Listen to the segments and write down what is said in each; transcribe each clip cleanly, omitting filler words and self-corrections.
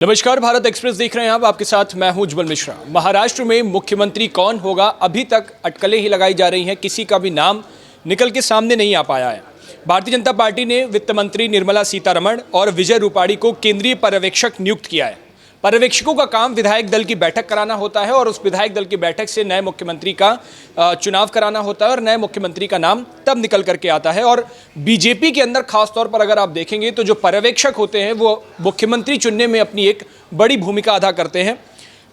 नमस्कार, भारत एक्सप्रेस देख रहे हैं आप। आपके साथ मैं हूं उज्जवल मिश्रा। महाराष्ट्र में मुख्यमंत्री कौन होगा, अभी तक अटकलें ही लगाई जा रही हैं। किसी का भी नाम निकल के सामने नहीं आ पाया है। भारतीय जनता पार्टी ने वित्त मंत्री निर्मला सीतारमण और विजय रूपाणी को केंद्रीय पर्यवेक्षक नियुक्त किया है। पर्यवेक्षकों का काम विधायक दल की बैठक कराना होता है और उस विधायक दल की बैठक से नए मुख्यमंत्री का चुनाव कराना होता है और नए मुख्यमंत्री का नाम तब निकल करके आता है। और बीजेपी के अंदर खासतौर पर अगर आप देखेंगे तो जो पर्यवेक्षक होते हैं वो मुख्यमंत्री चुनने में अपनी एक बड़ी भूमिका अदा करते हैं।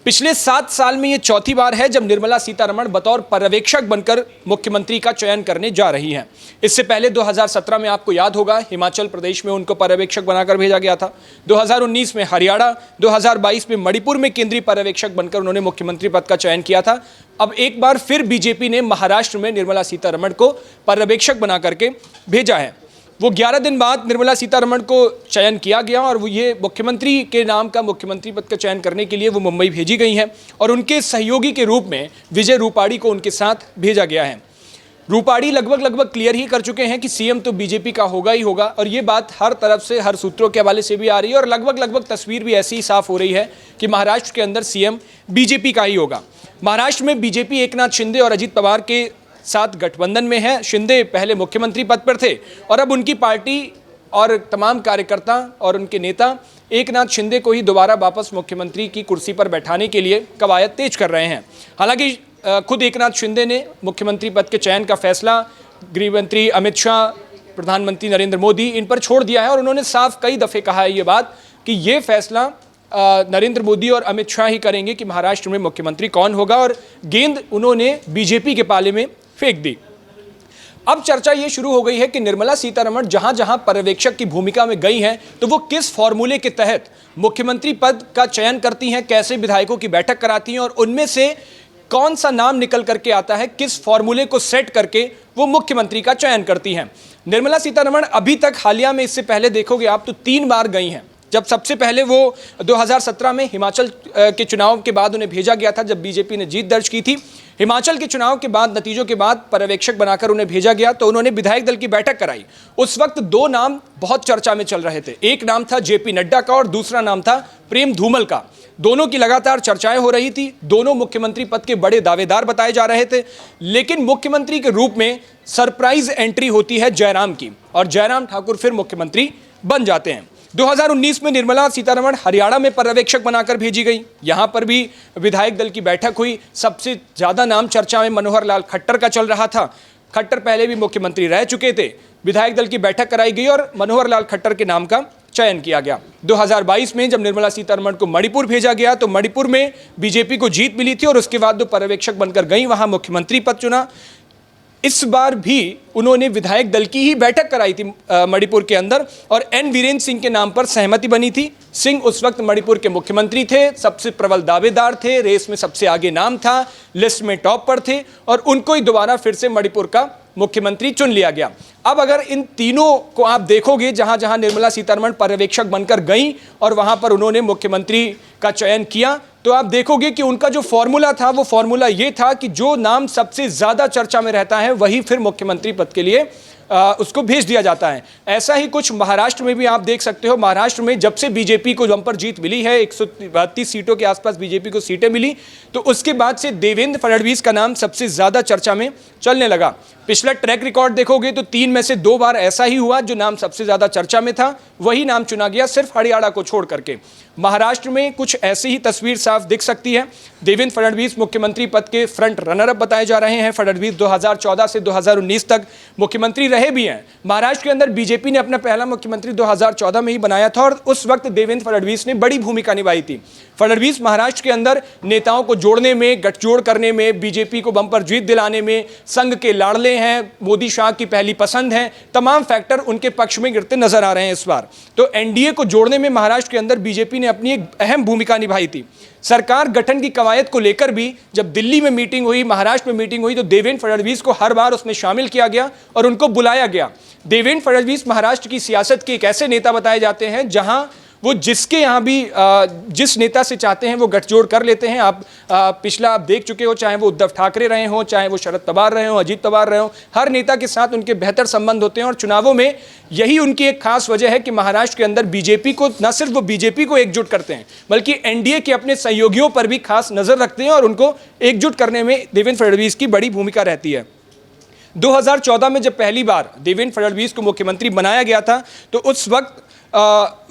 पिछले 7 साल में ये चौथी बार है जब निर्मला सीतारमण बतौर पर्यवेक्षक बनकर मुख्यमंत्री का चयन करने जा रही हैं। इससे पहले 2017 में आपको याद होगा हिमाचल प्रदेश में उनको पर्यवेक्षक बनाकर भेजा गया था। 2019 में हरियाणा, 2022 में मणिपुर में केंद्रीय पर्यवेक्षक बनकर उन्होंने मुख्यमंत्री पद का चयन किया था। अब एक बार फिर बीजेपी ने महाराष्ट्र में निर्मला सीतारमण को पर्यवेक्षक बना करके भेजा है। वो 11 दिन बाद निर्मला सीतारमण को चयन किया गया और वो ये मुख्यमंत्री के नाम का मुख्यमंत्री पद का चयन करने के लिए वो मुंबई भेजी गई हैं और उनके सहयोगी के रूप में विजय रूपाणी को उनके साथ भेजा गया है। रूपाणी लगभग क्लियर ही कर चुके हैं कि सीएम तो बीजेपी का होगा ही होगा और ये बात हर तरफ से, हर सूत्रों के हवाले से भी आ रही है और लगभग तस्वीर भी ऐसी ही साफ हो रही है कि महाराष्ट्र के अंदर सीएम बीजेपी का ही होगा। महाराष्ट्र में बीजेपी एकनाथ शिंदे और अजित पवार के साथ गठबंधन में है। शिंदे पहले मुख्यमंत्री पद पर थे और अब उनकी पार्टी और तमाम कार्यकर्ता और उनके नेता एकनाथ शिंदे को ही दोबारा वापस मुख्यमंत्री की कुर्सी पर बैठाने के लिए कवायद तेज कर रहे हैं। हालांकि खुद एकनाथ शिंदे ने मुख्यमंत्री पद के चयन का फैसला गृह मंत्री अमित शाह, प्रधानमंत्री नरेंद्र मोदी इन पर छोड़ दिया है और उन्होंने साफ कई दफ़े कहा है ये बात कि ये फैसला नरेंद्र मोदी और अमित शाह ही करेंगे कि महाराष्ट्र में मुख्यमंत्री कौन होगा और गेंद उन्होंने बीजेपी के पाले में फेंक दी। अब चर्चा ये शुरू हो गई है कि निर्मला सीतारमण जहां जहां पर्यवेक्षक की भूमिका में गई हैं तो वो किस फॉर्मूले के तहत मुख्यमंत्री पद का चयन करती हैं, कैसे विधायकों की बैठक कराती हैं और उनमें से कौन सा नाम निकल करके आता है, किस फॉर्मूले को सेट करके वो मुख्यमंत्री का चयन करती हैं। निर्मला सीतारमण अभी तक हालिया में, इससे पहले देखोगे आप तो 3 बार गई हैं। जब सबसे पहले वो 2017 में हिमाचल के चुनाव के बाद उन्हें भेजा गया था जब बीजेपी ने जीत दर्ज की थी। हिमाचल के चुनाव के बाद, नतीजों के बाद पर्यवेक्षक बनाकर उन्हें भेजा गया तो उन्होंने विधायक दल की बैठक कराई। उस वक्त 2 नाम बहुत चर्चा में चल रहे थे। एक नाम था जेपी नड्डा का और दूसरा नाम था प्रेम धूमल का। दोनों की लगातार चर्चाएं हो रही थी। दोनों मुख्यमंत्री पद के बड़े दावेदार बताए जा रहे थे, लेकिन मुख्यमंत्री के रूप में सरप्राइज एंट्री होती है जयराम की और जयराम ठाकुर फिर मुख्यमंत्री बन जाते हैं। 2019 में निर्मला सीतारमण हरियाणा में पर्यवेक्षक बनाकर भेजी गई। यहां पर भी विधायक दल की बैठक हुई। सबसे ज्यादा नाम चर्चा में मनोहर लाल खट्टर का चल रहा था। खट्टर पहले भी मुख्यमंत्री रह चुके थे। विधायक दल की बैठक कराई गई और मनोहर लाल खट्टर के नाम का चयन किया गया। 2022 में जब निर्मला सीतारमण को मणिपुर भेजा गया तो मणिपुर में बीजेपी को जीत मिली थी और उसके बाद वो पर्यवेक्षक बनकर गई, वहां मुख्यमंत्री पद चुना। इस बार भी उन्होंने विधायक दल की ही बैठक कराई थी मणिपुर के अंदर और एन वीरेंद्र सिंह के नाम पर सहमति बनी थी। सिंह उस वक्त मणिपुर के मुख्यमंत्री थे, सबसे प्रबल दावेदार थे, रेस में सबसे आगे नाम था, लिस्ट में टॉप पर थे और उनको ही दोबारा फिर से मणिपुर का मुख्यमंत्री चुन लिया गया। अब अगर इन तीनों को आप देखोगे, जहां जहां निर्मला सीतारमण पर्यवेक्षक बनकर गई और वहां पर उन्होंने मुख्यमंत्री का चयन किया, तो आप देखोगे कि उनका जो फॉर्मूला था वो फॉर्मूला ये था कि जो नाम सबसे ज्यादा चर्चा में रहता है वही फिर मुख्यमंत्री पद के लिए उसको भेज दिया जाता है। ऐसा ही कुछ महाराष्ट्र में भी आप देख सकते हो। महाराष्ट्र में जब से बीजेपी को बंपर जीत मिली है, 132 सीटों के आसपास बीजेपी को सीटें मिली, तो उसके बाद से देवेंद्र फडणवीस का नाम सबसे ज्यादा चर्चा में चलने लगा। पिछला ट्रैक रिकॉर्ड देखोगे तो 3 में से 2 बार ऐसा ही हुआ, जो नाम सबसे ज्यादा चर्चा में था वही नाम चुना गया, सिर्फ हरियाणा को छोड़ करके। महाराष्ट्र में कुछ ऐसी ही तस्वीर साफ दिख सकती है। देवेंद्र फडणवीस मुख्यमंत्री पद के फ्रंट रनर अप बताए जा रहे हैं। फडणवीस 2014 से 2019 तक मुख्यमंत्री रहे भी हैं। महाराष्ट्र के अंदर बीजेपी ने अपना पहला मुख्यमंत्री 2014 में ही बनाया था और उस वक्त देवेंद्र फडणवीस ने बड़ी भूमिका निभाई थी। फडणवीस महाराष्ट्र के अंदर नेताओं को जोड़ने में, गठजोड़ करने में, बीजेपी को बंपर जीत दिलाने में संघ के लाडले हैं, मोदी शाह की पहली पसंद हैं, तमाम फैक्टर उनके पक्ष में गिरते नजर आ रहे हैं इस बार। तो एनडीए को जोड़ने में महाराष्ट्र के अंदर बीजेपी ने अपनी एक अहम भूमिका निभाई थी। सरकार गठन की कवायद को लेकर भी जब दिल्ली में मीटिंग हुई, महाराष्ट्र में मीटिंग हुई, तो देवेंद्र फडणवीस को हर बार उसमें शामिल किया गया और उनको बुलाया गया। देवेंद्र फडणवीस महाराष्ट्र की सियासत के एक ऐसे नेता बताए जाते हैं जहां वो जिसके यहाँ भी जिस नेता से चाहते हैं वो गठजोड़ कर लेते हैं। आप पिछला आप देख चुके हो, चाहे वो उद्धव ठाकरे रहे हों, चाहे वो शरद पवार रहे हों, अजीत पवार रहे हों, हर नेता के साथ उनके बेहतर संबंध होते हैं। और चुनावों में यही उनकी एक खास वजह है कि महाराष्ट्र के अंदर बीजेपी को, न सिर्फ वो बीजेपी को एकजुट करते हैं बल्कि एनडीए के अपने सहयोगियों पर भी खास नजर रखते हैं और उनको एकजुट करने में देवेंद्र फडणवीस की बड़ी भूमिका रहती है। 2014 में जब पहली बार देवेंद्र फडणवीस को मुख्यमंत्री बनाया गया था तो उस वक्त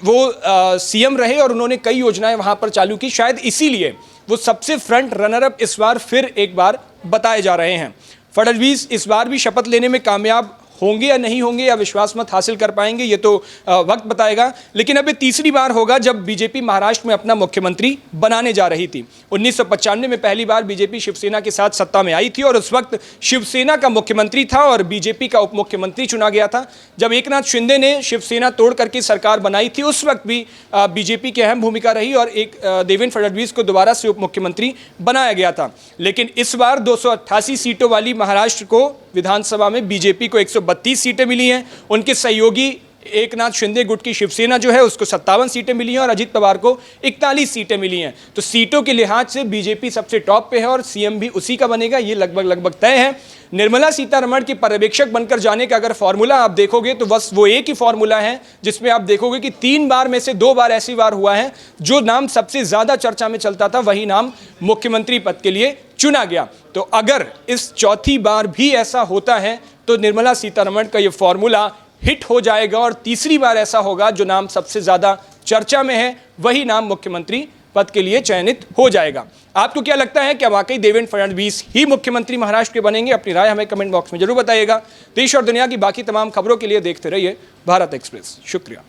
वो सीएम रहे और उन्होंने कई योजनाएं वहां पर चालू की। शायद इसीलिए वो सबसे फ्रंट रनर अप इस बार फिर एक बार बताए जा रहे हैं। फडणवीस इस बार भी शपथ लेने में कामयाब होंगे या नहीं होंगे, या विश्वास मत हासिल कर पाएंगे, ये तो वक्त बताएगा। लेकिन अब ये तीसरी बार होगा जब बीजेपी महाराष्ट्र में अपना मुख्यमंत्री बनाने जा रही थी। 1995 में पहली बार बीजेपी शिवसेना के साथ सत्ता में आई थी और उस वक्त शिवसेना का मुख्यमंत्री था और बीजेपी का उप मुख्यमंत्री चुना गया था। जब एकनाथ शिंदे ने शिवसेना तोड़ करके सरकार बनाई थी उस वक्त भी बीजेपी की अहम भूमिका रही और एक देवेंद्र फडणवीस को दोबारा से उप मुख्यमंत्री बनाया गया था। लेकिन इस बार 288 सीटों वाली महाराष्ट्र को विधानसभा में बीजेपी को 132 सीटें मिली हैं। उनके सहयोगी एकनाथ शिंदे गुट की शिवसेना जो है उसको 57 सीटें मिली हैं और अजीत पवार को 41 सीटें मिली हैं। तो सीटों के लिहाज से बीजेपी सबसे टॉप पे है और सीएम भी उसी का बनेगा, ये लगभग तय है। निर्मला सीतारमण के पर्यवेक्षक बनकर जाने का अगर फॉर्मूला आप देखोगे तो बस वो एक ही फॉर्मूला है जिसमें आप देखोगे कि 3 बार में से 2 बार ऐसी बार हुआ है जो नाम सबसे ज्यादा चर्चा में चलता था वही नाम मुख्यमंत्री पद के लिए चुना गया। तो अगर इस चौथी बार भी ऐसा होता है तो निर्मला सीतारमण का ये फॉर्मूला हिट हो जाएगा और तीसरी बार ऐसा होगा जो नाम सबसे ज्यादा चर्चा में है वही नाम मुख्यमंत्री पद के लिए चयनित हो जाएगा। आपको क्या लगता है, क्या वाकई देवेंद्र फडणवीस ही मुख्यमंत्री महाराष्ट्र के बनेंगे? अपनी राय हमें कमेंट बॉक्स में जरूर बताइएगा। देश और दुनिया की बाकी तमाम खबरों के लिए देखते रहिए भारत एक्सप्रेस। शुक्रिया।